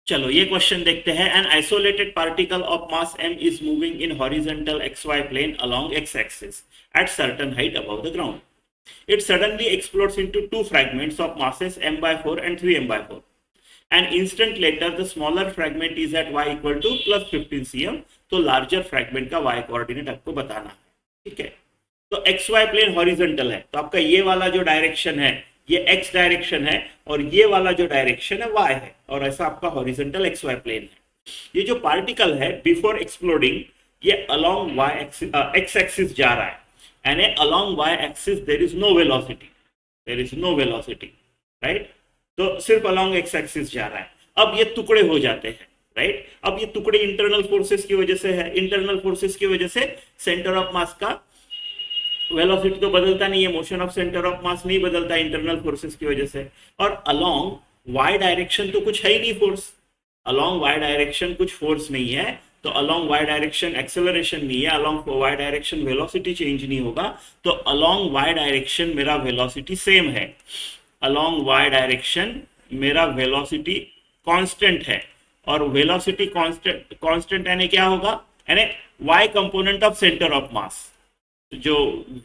चलो ये क्वेश्चन देखते हैं। An isolated particle of mass m is moving in horizontal xy plane along x axis at certain height above the ground. It suddenly explodes into two fragments of masses m by 4 and 3m by 4. An instant later, the smaller fragment is at y equal to plus 15 cm. तो larger fragment का y coordinate आपको बताना है. ठीक है, तो x Y plane horizontal है, तो आपका ये वाला जो डायरेक्शन है ये एक्स डायरेक्शन है और ये वाला जो डायरेक्शन है वाई है, और ऐसा आपका हॉरिजॉन्टल एक्स वाई प्लेन है. ये जो पार्टिकल है बिफोर एक्सप्लोडिंग ये अलोंग वाई एक्स एक्सिस जा रहा है, and along Y axis there is no velocity, there is no velocity, right. तो सिर्फ अलोंग एक्स एक्सिस जा रहा है. अब ये टुकड़े हो जाते हैं, राइट. अब ये टुकड़े इंटरनल फोर्सेस की वजह से है, इंटरनल फोर्सेस की वजह से सेंटर ऑफ मास का वेलोसिटी तो बदलता नहीं है, मोशन ऑफ सेंटर ऑफ मास नहीं बदलता इंटरनल फोर्सेस की वजह से. और अलोंग वाई डायरेक्शन तो कुछ है ही नहीं फोर्स, अलोंग वाई डायरेक्शन कुछ फोर्स नहीं है, तो अलोंग वाई डायरेक्शन एक्सेलरेशन नहीं है, along Y direction velocity change नहीं होगा. तो अलोंग वाई डायरेक्शन मेरा वेलोसिटी सेम है, अलोंग वाई डायरेक्शन मेरा वेलोसिटी कांस्टेंट है. और वेलोसिटी कांस्टेंट कांस्टेंट यानी क्या होगा, यानी Y component of centre of mass, जो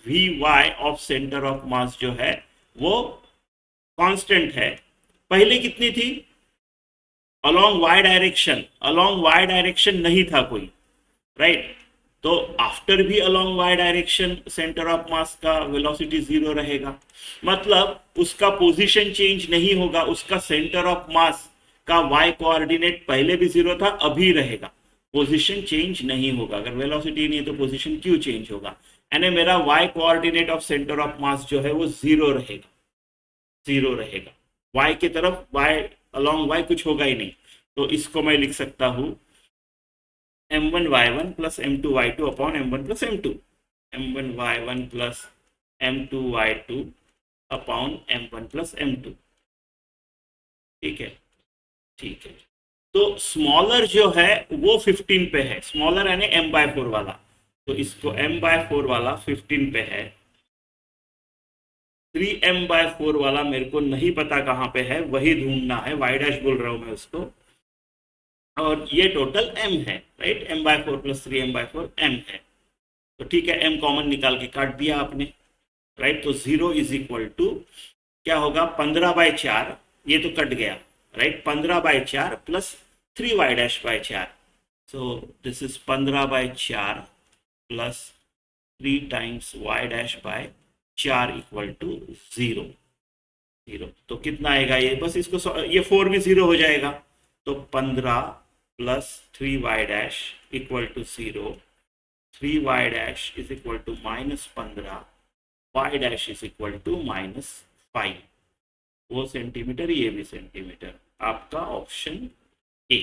V Y of centre of mass जो है वो कांस्टेंट है. पहले कितनी थी, along Y direction, along Y direction नहीं था कोई, राइट. तो आफ्टर भी along Y direction centre of mass का वेलोसिटी जीरो रहेगा, मतलब उसका पोजीशन चेंज नहीं होगा, उसका सेंटर ऑफ मास का वाई कोऑर्डिनेट पहले भी जीरो था अभी रहेगा, पोजीशन चेंज नहीं होगा. अगर वेलोसिटी नहीं है तो पोजीशन क्यों चेंज होगा, यानी मेरा y coordinate of centre of mass जो है वो जीरो रहेगा, जीरो रहेगा. y की तरफ y अलोंग y कुछ होगा ही नहीं. तो इसको मैं लिख सकता हूं m1y1 plus m2y2 upon m1 plus m2, m1y1 plus m2y2 upon m1 plus m2. ठीक है, ठीक है. तो स्मॉलर जो है वो 15 पे है, स्मॉलर यानी m/4 वाला, तो इसको m/4 वाला 15 पे है. 3m/4 वाला मेरे को नहीं पता कहाँ पे है, वही ढूंढना है, y डैश बोल रहा हूं मैं उसको. और ये टोटल m है, right. m/4 plus 3m/4 m है. तो ठीक है, m कॉमन निकाल के काट दिया आपने, राइट. तो 0 इज इक्वल टू क्या होगा, 15/4, ये तो कट गया, right. 15/4 plus 3y dash by 4, so this is 15/4 plus 3 times y dash by 4 equal to 0. तो कितना आएगा ये, बस इसको ये 4 भी 0 हो जाएगा, तो 15 plus 3y dash equal to 0, 3y dash is equal to -15, y dash is equal to -5. वो सेंटीमीटर, ये भी सेंटीमीटर, आपका ऑप्शन ए.